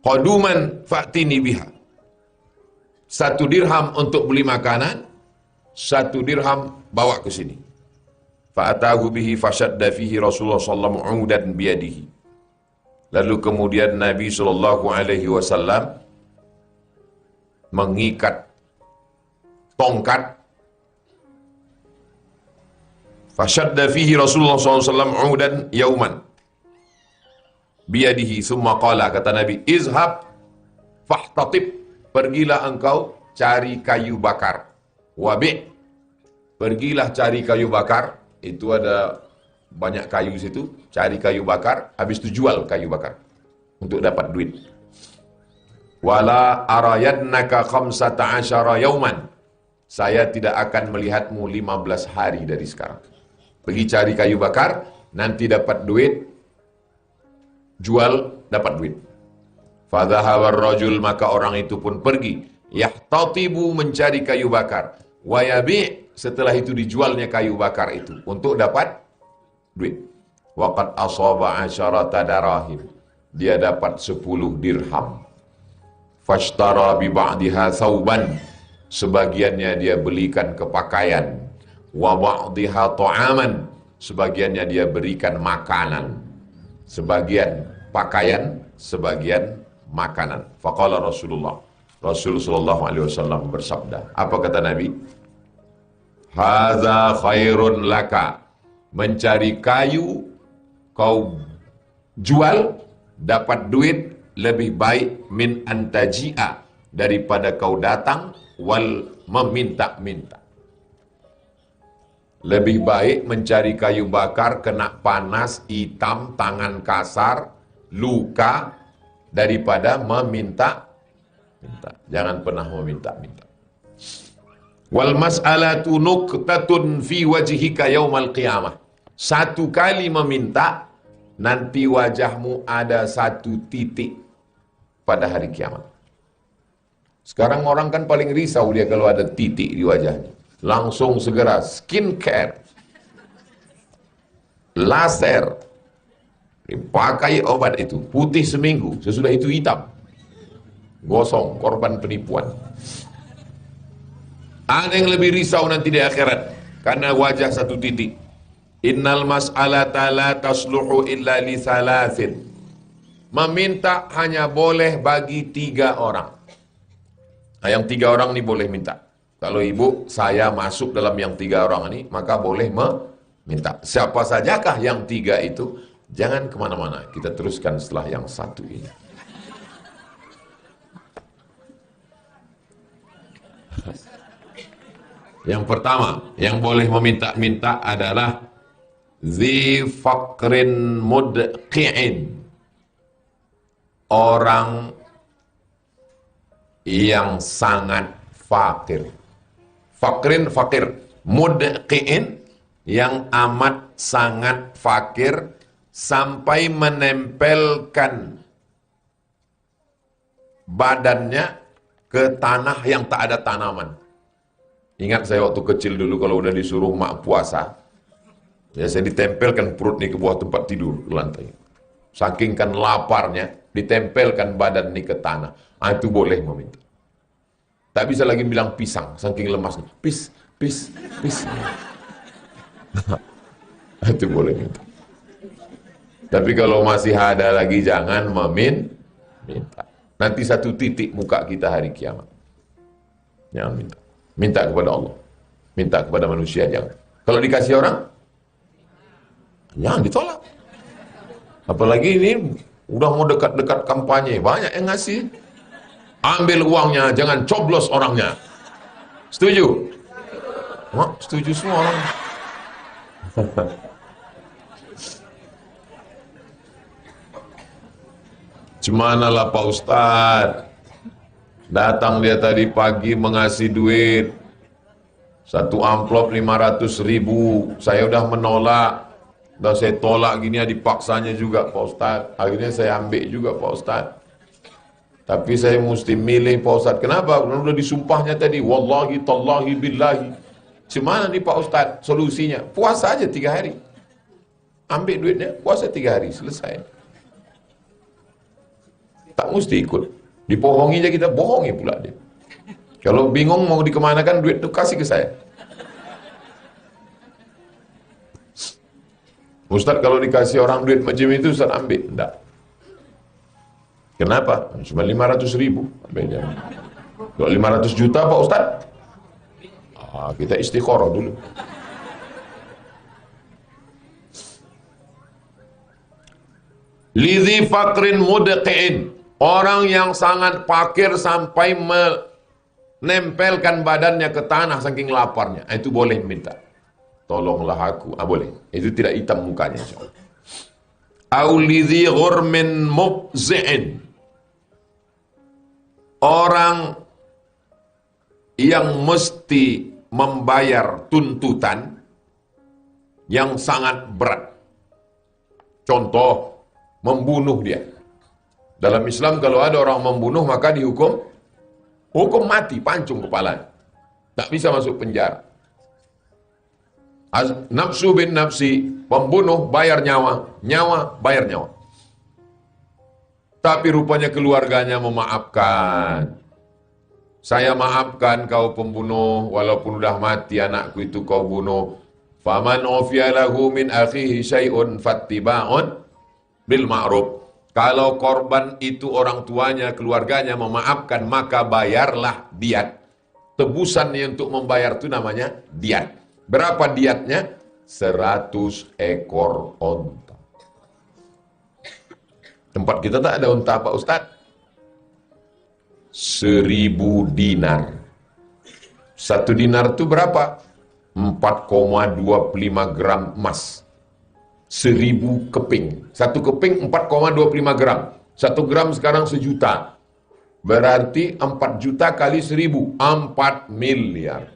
qaduman fa'tini biha. 1 dirham untuk beli makanan, 1 dirham bawa ke sini. Fa'atahu bihi fashadda fihi Rasulullah sallallahu alaihi wasallam udan biyadihi. Lalu kemudian Nabi sallallahu alaihi wasallam mengikat tongkat. Fashadda fihi Rasulullah sallallahu alaihi wasallam udan yauman biyadihi summa qala, kata Nabi, izhab fahtatib, pergilah engkau cari kayu bakar. Wabi', pergilah cari kayu bakar. Itu ada banyak kayu situ, cari kayu bakar, habis itu jual kayu bakar untuk dapat duit. Wala arayadnaka 15 yauman, saya tidak akan melihatmu 15 hari dari sekarang. Pergi cari kayu bakar, nanti dapat duit, jual, dapat duit. Fadhahawar rajul, maka orang itu pun pergi. Yahtatibu, mencari kayu bakar. Wayabi', setelah itu dijualnya kayu bakar itu untuk dapat duit. Waqad asaba 'asharata darahim, dia dapat 10 dirham. Fashtara bi ba'diha thawban, sebagiannya dia belikan ke pakaian. Wa ba'diha ta'aman, sebagiannya dia berikan makanan. Sebagian pakaian, sebagian makanan. Faqala Rasulullah, Rasul sallallahu alaihi wasallam bersabda, apa kata Nabi? Hadza khairun laka, mencari kayu kau jual dapat duit lebih baik min antaji'a, daripada kau datang wal meminta-minta. Lebih baik mencari kayu bakar kena panas, hitam, tangan kasar, luka, daripada meminta-minta. Jangan pernah meminta-minta. Wal mas'alatu nuqtatun fi wajhika yaumal qiyamah. Satu kali meminta, nanti wajahmu ada satu titik pada hari kiamat. Sekarang orang kan paling risau dia kalau ada titik di wajahnya. Langsung segera skincare, laser, dipakai obat itu, putih seminggu, sesudah itu hitam. Gosong, korban penipuan. Ada yang lebih risau nanti di akhirat karena wajah satu titik. Innal mas'alata la tasluhu illa li thalathin. Meminta hanya boleh bagi 3 orang. Nah, yang 3 orang ini boleh minta. Kalau ibu, saya masuk dalam yang 3 orang ini, maka boleh meminta. Siapa sajakah yang 3 itu? Jangan kemana-mana. Kita teruskan setelah yang 1 ini. Yang pertama, yang boleh meminta-minta adalah Dzi faqrin mudqi'in. Orang yang sangat fakir. Fakrin, fakir. Mudqi'in, yang amat sangat fakir, sampai menempelkan badannya ke tanah yang tak ada tanaman. Ingat saya waktu kecil dulu kalau udah disuruh mak puasa, ya saya ditempelkan perut nih ke bawah tempat tidur, ke lantai. Saking kan laparnya, ditempelkan badan nih ke tanah. Itu boleh meminta. Tak bisa lagi bilang pisang, saking lemasnya. Pis. Itu boleh minta. Tapi kalau masih ada lagi, jangan minta. Nanti satu titik muka kita hari kiamat. Jangan minta. Minta kepada Allah. Minta kepada manusia, jangan. Kalau dikasih orang, jangan ditolak. Apalagi ini udah mau dekat-dekat kampanye, banyak yang ngasih. Ambil uangnya, jangan coblos orangnya. Setuju? Setuju semua orang. Cemanalah Pak Ustadz. Datang dia tadi pagi mengasih duit. Satu amplop 500.000. Saya udah menolak. Udah saya tolak gini ya, dipaksanya juga Pak Ustadz. Akhirnya saya ambil juga Pak Ustadz. Tapi saya mesti milih Pak Ustadz. Kenapa? Karena udah disumpahnya tadi. Wallahi, tallahi, billahi. Cemana nih Pak Ustadz solusinya? Puasa aja 3 hari. Ambil duitnya, puasa 3 hari. Selesai. Tak mesti ikut. Dibohongi aja kita, bohongi pula dia. Kalau bingung mau dikemanakan duit itu, kasih ke saya. Ustadz kalau dikasih orang duit macam itu, Ustadz ambil. Enggak. Kenapa? Cuma 500.000. Kalau 500 juta Pak Ustadz, kita istikharah dulu. Lidhi fakrin mudqi'in. Orang yang sangat fakir sampai menempelkan badannya ke tanah saking laparnya. Itu boleh minta. Tolonglah aku. Boleh. Itu tidak hitam mukanya. Aulidhi ghurmin mubzi'in. Orang yang mesti membayar tuntutan yang sangat berat. Contoh, membunuh dia. Dalam Islam kalau ada orang membunuh maka dihukum mati, pancung kepala. Tak bisa masuk penjara. Nafsu bin nafsi, pembunuh bayar nyawa, nyawa bayar nyawa. Tapi rupanya keluarganya memaafkan. Saya maafkan kau pembunuh, walaupun udah mati anakku itu kau bunuh. Faman ufiya lahu min akhihi syai'un fattiba'un bil ma'ruf. Kalau korban itu orang tuanya, keluarganya memaafkan, maka bayarlah diat. Tebusannya untuk membayar itu namanya diat. Berapa diatnya? 100 ekor onta. Tempat kita tak ada onta Pak Ustadz. 1000 dinar. 1 dinar itu berapa? 4,25 gram emas. 1000 keping. 1 keping 4,25 gram. 1 gram sekarang 1 juta. Berarti 4 juta kali 1000. 4 miliar.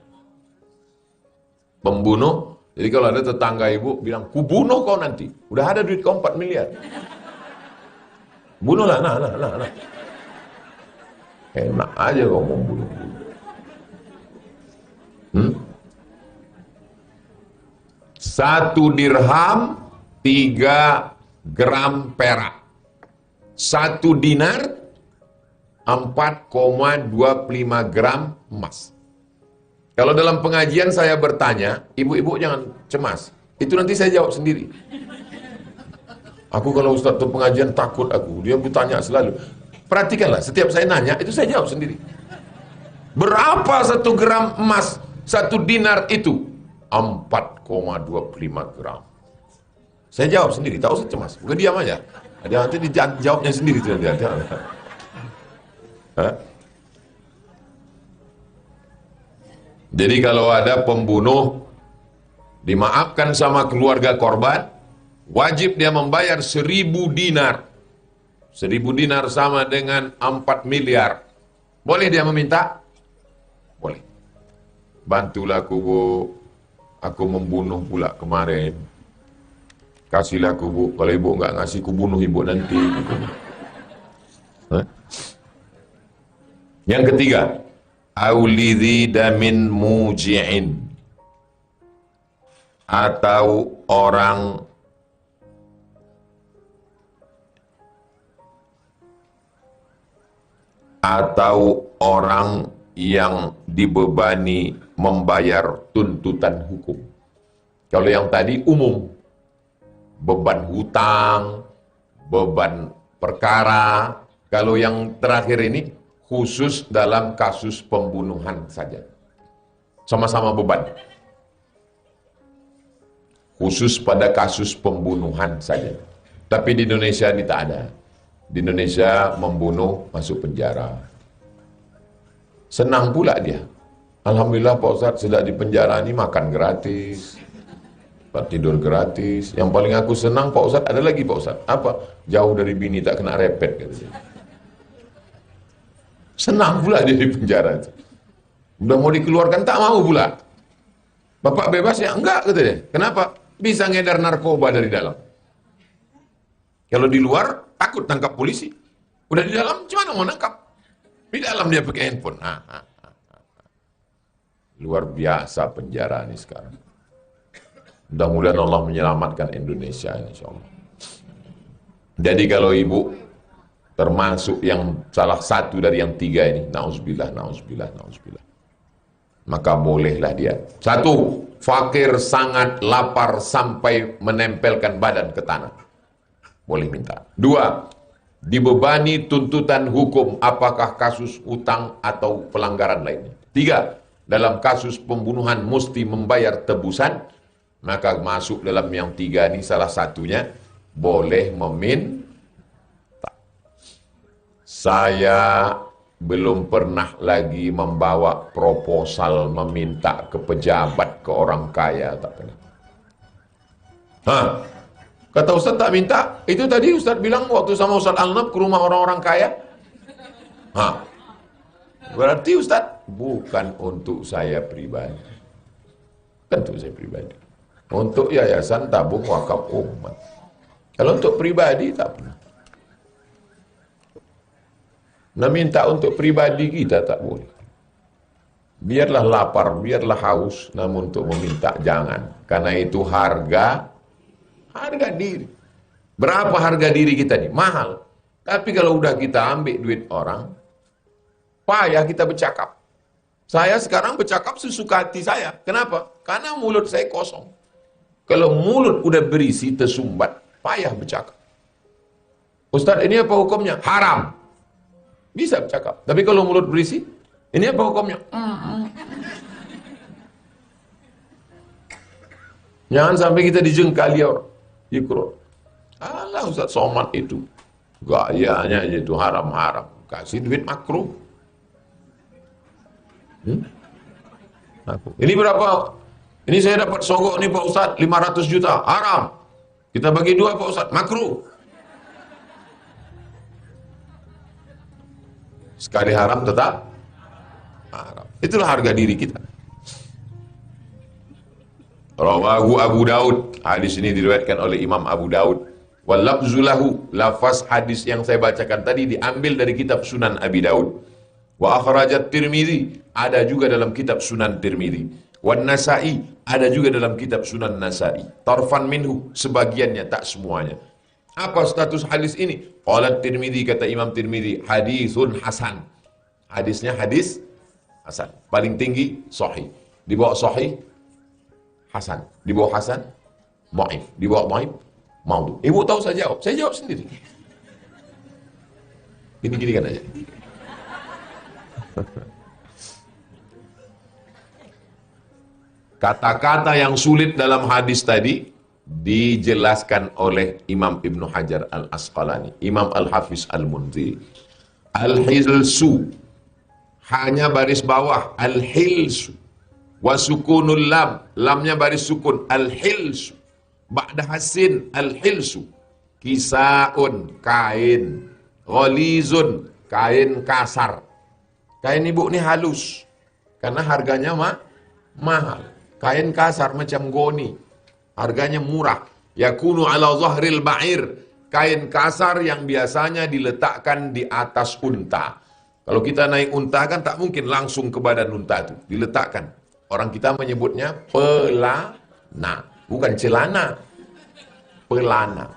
pembunuh. Jadi kalau ada tetangga ibu bilang, kubunuh kau nanti. Udah ada duit kau 4 miliar. Bunuhlah, nah. Enak aja kau membunuh. Satu dirham 3 gram perak. 1 dinar 4,25 gram emas. Kalau dalam pengajian saya bertanya, ibu-ibu jangan cemas. Itu nanti saya jawab sendiri. Aku kalau Ustaz tuh pengajian takut aku. Dia bertanya selalu. Perhatikanlah, setiap saya nanya, itu saya jawab sendiri. Berapa 1 gram emas, 1 dinar itu? 4,25 gram. Saya jawab sendiri, tak usah cemas. Bukan diam aja. Dia nanti dijawabnya sendiri. Jadi kalau ada pembunuh dimaafkan sama keluarga korban, wajib dia membayar 1.000 dinar. 1.000 dinar sama dengan 4 miliar. Boleh dia meminta? Boleh. Bantulah aku, Bu. Aku membunuh pula kemarin. Kasihlah aku, Bu. Kalau ibu nggak ngasih, ku bunuh ibu nanti. Yang ketiga, aulidhida min muji'in, atau orang yang dibebani membayar tuntutan hukum. Kalau yang tadi umum, beban hutang, beban perkara. Kalau yang terakhir ini khusus dalam kasus pembunuhan saja. Sama-sama beban. Khusus pada kasus pembunuhan saja. Tapi di Indonesia ini tak ada. Di Indonesia membunuh masuk penjara. Senang pula dia. Alhamdulillah Pak Ustadz, sejak di penjara ini makan gratis, tidur gratis. Yang paling aku senang Pak Ustadz, ada lagi Pak Ustadz. Apa? Jauh dari bini, tak kena repet. Gitu. Senang pula dia di penjara itu. Udah mau dikeluarkan, tak mau pula. Bapak bebas ya? Enggak, kata dia. Kenapa? Bisa ngedar narkoba dari dalam. Kalau di luar, takut tangkap polisi. Udah di dalam, gimana mau nangkap? Di dalam dia pakai handphone. Luar biasa penjara ini sekarang. Mudah-mudahan Allah menyelamatkan Indonesia, insya Allah. Jadi kalau ibu termasuk yang salah satu dari yang 3 ini, na'udzubillah, maka bolehlah dia. 1, fakir sangat lapar sampai menempelkan badan ke tanah. Boleh minta. 2, dibebani tuntutan hukum, apakah kasus utang atau pelanggaran lainnya. 3, dalam kasus pembunuhan mesti membayar tebusan, maka masuk dalam yang 3 ini salah satunya, boleh meminta. Saya belum pernah lagi membawa proposal meminta ke pejabat, ke orang kaya, tak pernah. Kata Ustaz tak minta, itu tadi Ustaz bilang waktu sama Ustaz Alnab ke rumah orang-orang kaya. Berarti Ustaz bukan untuk saya pribadi. Bukan untuk saya pribadi. Untuk yayasan tabung wakaf umat. Kalau untuk pribadi tak pernah. Nah, minta untuk pribadi kita tak boleh. Biarlah lapar, biarlah haus, namun untuk meminta jangan. Karena itu harga diri. Berapa harga diri kita nih? Mahal. Tapi kalau udah kita ambil duit orang, payah kita bercakap. Saya sekarang bercakap sesuka hati saya. Kenapa? Karena mulut saya kosong. Kalau mulut udah berisi, tersumbat, payah bercakap. Ustaz, ini apa hukumnya? Haram. Bisa bercakap. Tapi kalau mulut berisi, ini apa hukumnya? Jangan sampai kita dijengkali orang. Ikro. Alah Ustaz Somad itu. Gayanya aja itu haram-haram. Kasih duit makruh. Ini berapa? Ini saya dapat sogok nih Pak Ustaz, 500 juta. Haram. Kita bagi 2 Pak Ustaz. Makruh. Sekali haram tetap haram. Itulah harga diri kita. Rawahu Abu Daud. Hadis ini diriwayatkan oleh Imam Abu Daud. Wal lafzu lahu, lafaz hadis yang saya bacakan tadi diambil dari kitab Sunan Abi Daud. Wa akhrajat Tirmizi, ada juga dalam kitab Sunan Tirmizi. Wan Nasa'i, ada juga dalam kitab Sunan Nasa'i. Tarfan minhu, sebagiannya, tak semuanya. Apa status hadis ini? Qala Tirmizi, kata Imam Tirmizi, hadisun hasan. Hadisnya hadis hasan. Paling tinggi sahih. Di bawah sahih hasan. Di bawah hasan dhaif. Di bawah dhaif maudhu. Ibu tahu saya jawab. Saya jawab sendiri. Gini-gini kan aja. Kata-kata yang sulit dalam hadis tadi dijelaskan oleh Imam Ibnu Hajar Al-Asqalani, Imam Al-Hafiz Al-Munziri. Al-hilsu, hanya baris bawah, al-hilsu. Wa sukunul lam, lamnya baris sukun, al-hilsu. Ba'da hasin, al-hilsu. Kisaun, kain. Gholizun, kain kasar. Kain ibu ini halus, karena harganya mahal. Kain kasar macam goni, harganya murah. Yakunu ala zahril ba'ir, kain kasar yang biasanya diletakkan di atas unta. Kalau kita naik unta kan tak mungkin langsung ke badan unta itu, diletakkan. Orang kita menyebutnya pelana, bukan celana, pelana.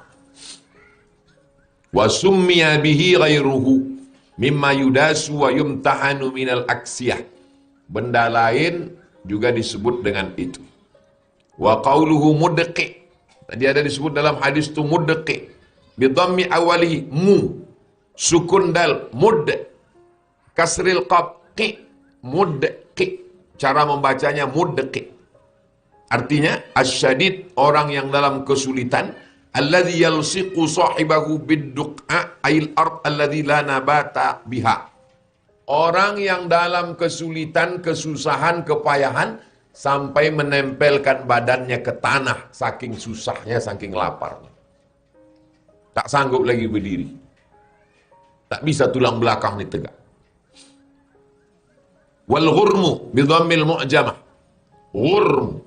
Wa summiya bihi ghairuhu mimma yudasu wa yumtahanu minal aksiyah. Benda lain juga disebut dengan itu. Wa qauluhu mudqi, tadi ada disebut dalam hadis itu mudqi bi dhammi awalihi mu, sukun dal mud, kasril qaf qi, mudqi, cara membacanya mudqi. Artinya asyadid, orang yang dalam kesulitan, alladzi yalsiqu sahibahu bid-duqa ail ard alladzi la nabata biha. Orang yang dalam kesulitan, kesusahan, kepayahan, sampai menempelkan badannya ke tanah, saking susahnya, saking laparnya. Tak sanggup lagi berdiri. Tak bisa tulang belakang ini tegak. Wal ghurmu bidhammil mu'jamah. Ghurm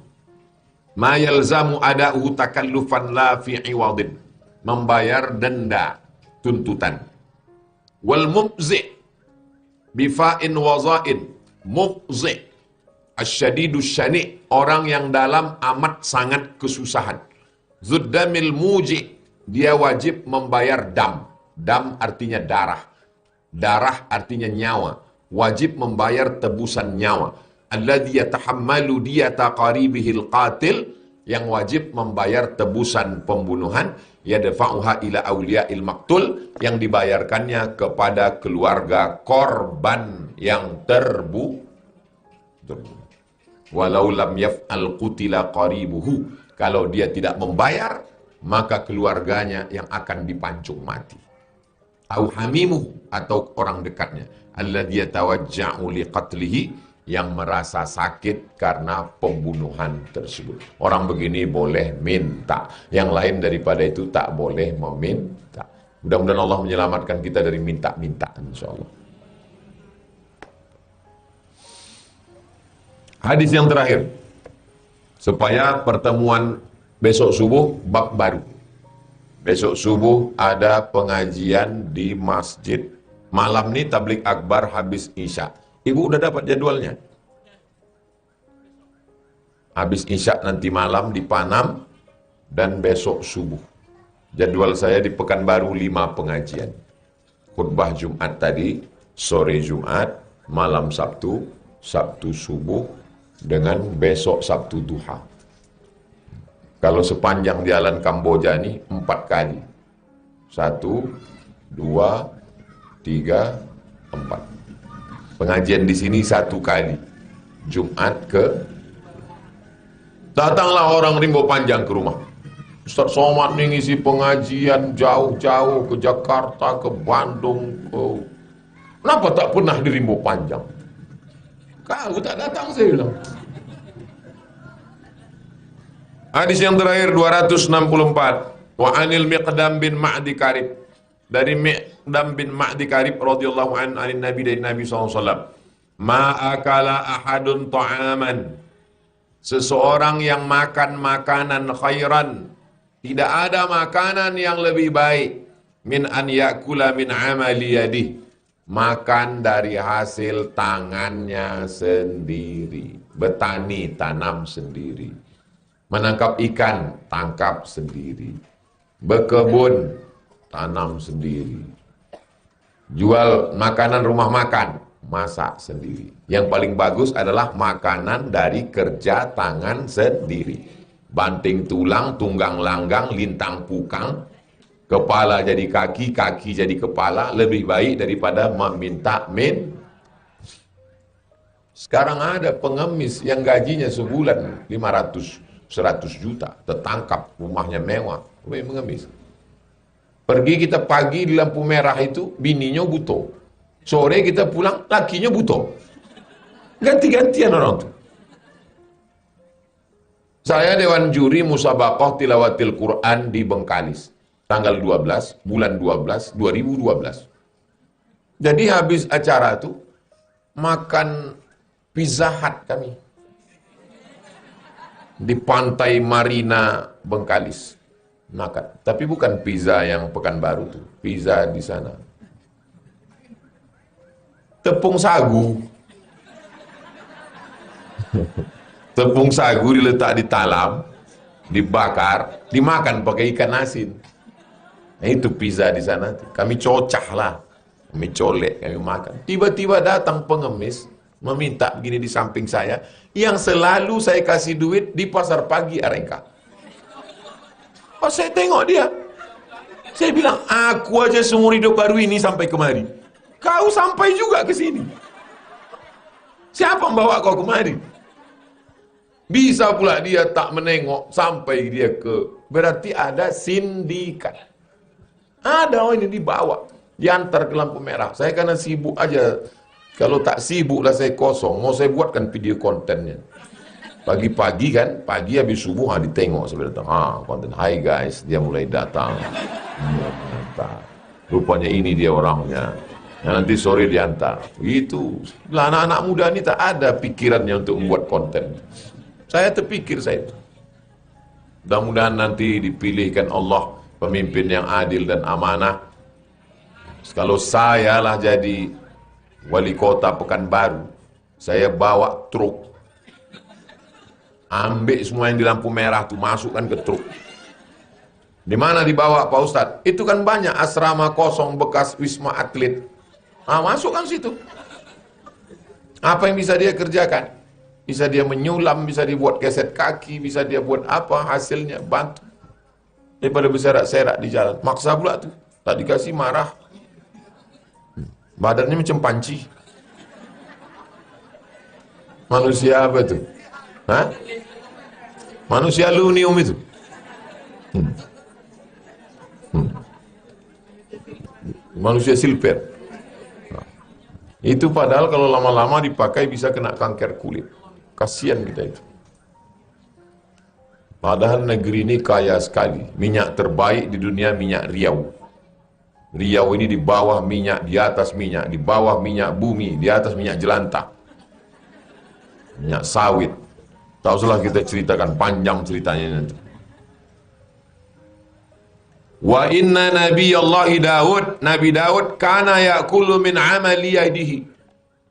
ma yalzamu ada'uhu takallufan la fi iwadin. Membayar denda, tuntutan. Wal mubzi' bifa'in wazain, mubzi', asyadidu syani', orang yang dalam amat sangat kesusahan. Zuddamil muji', dia wajib membayar dam. Dam artinya darah. Darah artinya nyawa. Wajib membayar tebusan nyawa. Alladhi yatahammalu diyata qaribihil qatil, yang wajib membayar tebusan pembunuhan, yadfa'uha ila awliya'il maqtul, yang dibayarkannya kepada keluarga korban yang terbunuh. Walau lam yaf'al qutila qaribuhu, kalau dia tidak membayar, maka keluarganya yang akan dipancung mati. Au hamimuhu, atau orang dekatnya, alladhi yatawajja'u liqatlihi, yang merasa sakit karena pembunuhan tersebut. Orang begini boleh minta, yang lain daripada itu tak boleh meminta. Mudah-mudahan Allah menyelamatkan kita dari minta-minta, insyaallah. Hadis yang terakhir, supaya pertemuan besok subuh bab baru. Besok subuh ada pengajian di masjid. Malam ini tablik akbar habis isya. Ibu udah dapat jadwalnya? Habis isya nanti malam di Panam dan besok subuh. Jadwal saya di Pekanbaru 5 pengajian. Khutbah Jumat tadi, sore Jumat, malam Sabtu, Sabtu subuh, dengan besok Sabtu duha. Kalau sepanjang jalan Kamboja ini 4 kali. 1, 2, 3, 4. Pengajian di sini 1 kali. Jumat ke. Datanglah orang Rimbo Panjang ke rumah. Ustaz Somad nih ngisi pengajian jauh-jauh ke Jakarta, ke Bandung, kenapa tak pernah di Rimbo Panjang? Kau tak datang, saya bilang. Hadis yang terakhir 264. Wa anil Miqdam bin Ma'di Karib. Dari Miqdam bin Ma'di Karib radhiyallahu anhu anin Nabi, dari Nabi SAW. Ma akala ahadun ta'aman. Seseorang yang makan makanan khairan, tidak ada makanan yang lebih baik min an yakula min amali yadih, makan dari hasil tangannya sendiri. Bertani, tanam sendiri. Menangkap ikan, tangkap sendiri. Berkebun, tanam sendiri. Jual makanan rumah makan, masak sendiri. Yang paling bagus adalah makanan dari kerja tangan sendiri. Banting tulang, tunggang langgang, lintang pukang, kepala jadi kaki, kaki jadi kepala, lebih baik daripada meminta Sekarang ada pengemis yang gajinya sebulan 500-100 juta, tertangkap, rumahnya mewah, mengemis. Pergi kita pagi di lampu merah itu, bininya butuh. Sore kita pulang, lakinya butuh. Ganti-gantian orang itu. Saya dewan juri musabaqah tilawatil Quran di Bengkalis. Tanggal 12, bulan 12, 2012. Jadi habis acara itu, makan Pizza Hut kami. Di pantai Marina Bengkalis. Makan. Tapi bukan pizza yang Pekanbaru tuh. Pizza di sana. Tepung sagu. Tepung sagu diletak di talam, dibakar, dimakan pakai ikan asin. Nah, itu pizza di sana. Kami cocah lah. Kami colek, kami makan. Tiba-tiba datang pengemis, meminta begini di samping saya, yang selalu saya kasih duit di pasar pagi Arengka. Pas saya tengok dia, saya bilang, aku aja seumur hidup baru ini sampai kemari. Kau sampai juga ke sini. Siapa membawa kau kemari? Bisa pula dia tak menengok sampai dia ke, berarti ada sindikat. Ada orang ini dibawa, diantar ke lampu merah. Saya karena sibuk aja. Kalau tak sibuk lah saya kosong, mau saya buatkan video kontennya. Pagi-pagi kan, pagi habis subuh ditengok sampai datang. Konten, hai guys, dia mulai datang. Rupanya ini dia orangnya. Nanti sore diantar. Itu. Lah anak-anak muda ini tak ada pikirannya untuk membuat konten. Saya terpikir saya itu. Mudah-mudahan nanti dipilihkan Allah pemimpin yang adil dan amanah. Kalau saya lah jadi wali kota Pekanbaru, saya bawa truk, ambil semua yang di lampu merah tuh, masukkan ke truk. Di mana dibawa Pak Ustadz? Itu kan banyak asrama kosong bekas wisma atlet. Masukkan situ. Apa yang bisa dia kerjakan? Bisa dia menyulam, bisa dibuat keset kaki, bisa dia buat apa, hasilnya bantu. Daripada berserak-serak di jalan. Maksa pula tuh, tak dikasih marah. Badannya macam panci. Manusia apa itu? Hah? Manusia aluminium itu. Manusia silver. Itu padahal kalau lama-lama dipakai bisa kena kanker kulit. Kasihan kita itu. Padahal negeri ini kaya sekali. Minyak terbaik di dunia minyak Riau. Riau ini di bawah minyak, di atas minyak, di bawah minyak bumi, di atas minyak jelantah. Minyak sawit. Tak usahlah kita ceritakan, panjang ceritanya nanti. Wa inna nabiyallahi Daud, Nabi Daud kana ya'kulu min amali yadihi.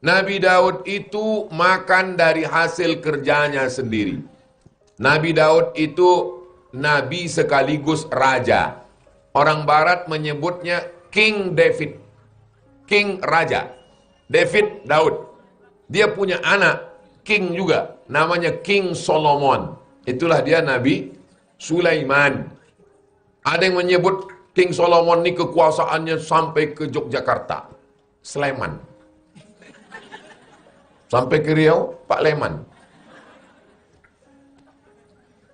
Nabi Daud itu makan dari hasil kerjanya sendiri. Nabi Daud itu nabi sekaligus raja. Orang barat menyebutnya King David. King Raja. David Daud. Dia punya anak King juga. Namanya King Solomon. Itulah dia Nabi Sulaiman. Ada yang menyebut King Solomon ini kekuasaannya sampai ke Yogyakarta. Sleman. Sampai ke Riau, Pak Leman.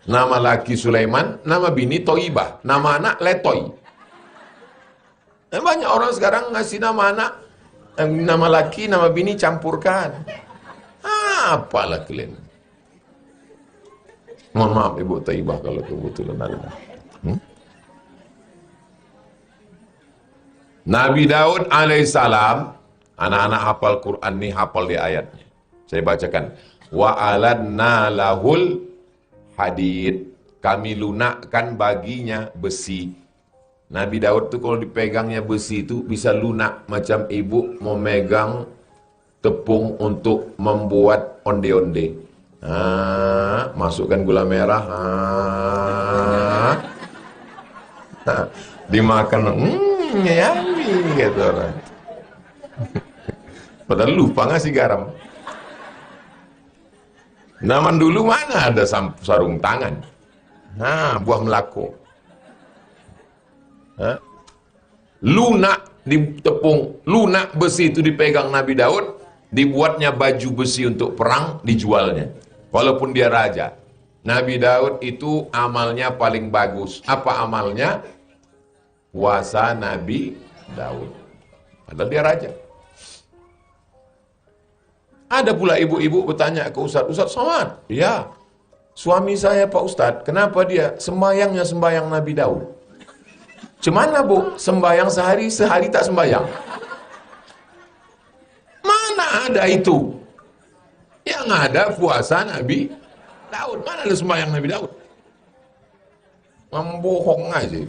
Nama laki Sulaiman, nama bini Toibah, nama anak Letoy. Banyak orang sekarang ngasih nama anak, nama laki, nama bini campurkan. Apalah kalian. Mohon maaf Ibu Toibah kalau kebetulan ada. Nabi Daud alaihissalam, anak-anak hafal Quran nih, hafal di ayatnya. Saya bacakan. Wa alanna lahul hadid. Kami lunakkan baginya besi. Nabi Daud tuh kalau dipegangnya besi itu bisa lunak. Macam ibu memegang tepung untuk membuat onde-onde. Masukkan gula merah. Dimakan. Yummy gitu orang. Padahal lupa ngasih garam. Zaman dulu mana ada sarung tangan? Buah melako. Lunak di tepung, lunak besi itu dipegang Nabi Daud, dibuatnya baju besi untuk perang, dijualnya. Walaupun dia raja. Nabi Daud itu amalnya paling bagus. Apa amalnya? Puasa Nabi Daud. Padahal dia raja. Ada pula ibu-ibu bertanya ke Ustaz, Ustaz Somad, ya, suami saya Pak Ustaz, kenapa dia sembayangnya sembayang Nabi Daud? Cemana bu, sembayang sehari tak sembayang? Mana ada itu? Yang ada puasa Nabi Daud, mana ada sembayang Nabi Daud? Membohong aja.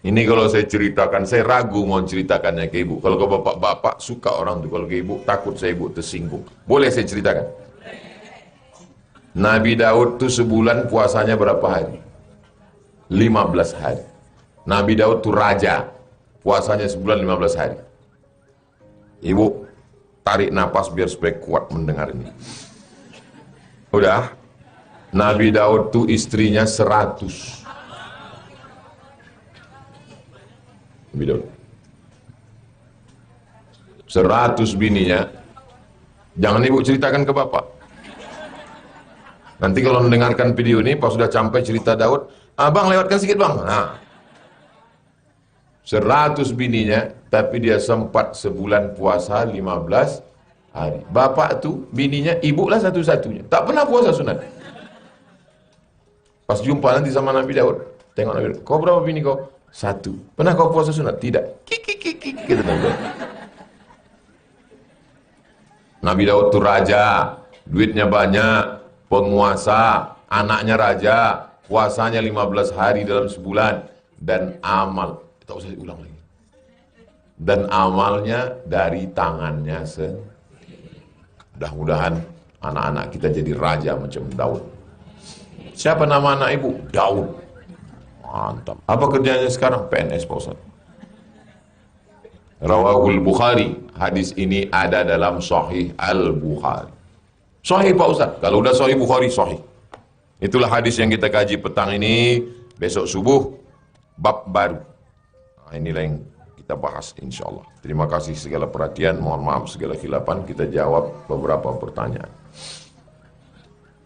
Ini kalau saya ceritakan, saya ragu mau ceritakannya ke ibu. Kalau ke bapak-bapak suka orang itu, kalau ke ibu takut saya ibu tersinggung. Boleh saya ceritakan? Nabi Daud itu sebulan puasanya berapa hari? 15 hari. Nabi Daud itu raja, puasanya sebulan 15 hari. Ibu tarik napas biar supaya kuat mendengar ini. Udah, Nabi Daud itu istrinya 100. Nabi Daud 100 bininya. Jangan ibu ceritakan ke bapak. Nanti kalau mendengarkan video ini, pas sudah sampai cerita Daud, abang lewatkan sedikit bang. 100 bininya, tapi dia sempat sebulan puasa 15 hari. Bapak tuh bininya, ibu lah satu-satunya, tak pernah puasa sunat. Pas jumpa nanti sama Nabi Daud, tengok Nabi Daud, kau berapa bini kau? 1. Pernah kau puasa sunat? Tidak. Gitu Nabi Daud. Nabi Daud itu raja, duitnya banyak, penguasa, anaknya raja, puasanya 15 hari dalam sebulan, dan amal, tak usah diulang lagi. Dan amalnya dari tangannya sendiri. Mudah-mudahan anak-anak kita jadi raja macam Daud. Siapa nama anak ibu? Daud. Mantap. Apa kerjanya sekarang? PNS Pak Ustaz. Rawahul Bukhari. Hadis ini ada dalam Sahih Al-Bukhari. Sahih Pak Ustaz. Kalau udah Sahih Bukhari, sahih. Itulah hadis yang kita kaji petang ini. Besok subuh, bab baru. Inilah yang kita bahas insya Allah. Terima kasih segala perhatian. Mohon maaf segala khilapan. Kita jawab beberapa pertanyaan.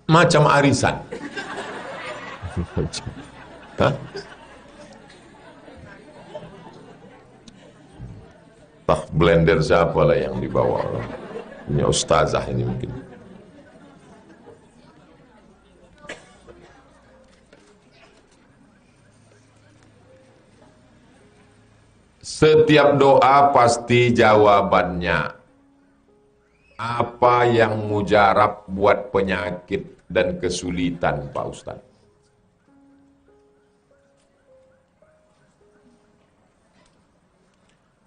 Macam arisan. Hah? Tah blender siapa lah yang dibawa? Punya ustazah ini mungkin. Setiap doa pasti jawabannya. Apa yang mujarab buat penyakit dan kesulitan Pak Ustaz?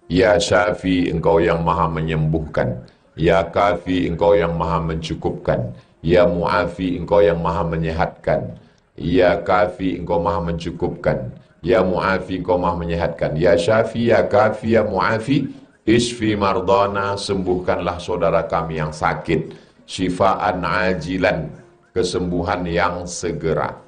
Ya Syafi, engkau yang maha menyembuhkan. Ya Kafi, engkau yang maha mencukupkan. Ya Mu'afi, engkau yang maha menyehatkan. Ya Kafi, engkau maha mencukupkan. Ya Mu'afi, engkau maha menyehatkan. Ya Syafi, Ya Kafi, Ya Mu'afi, isfi mardana, sembuhkanlah saudara kami yang sakit. Syifaan ajilan, kesembuhan yang segera.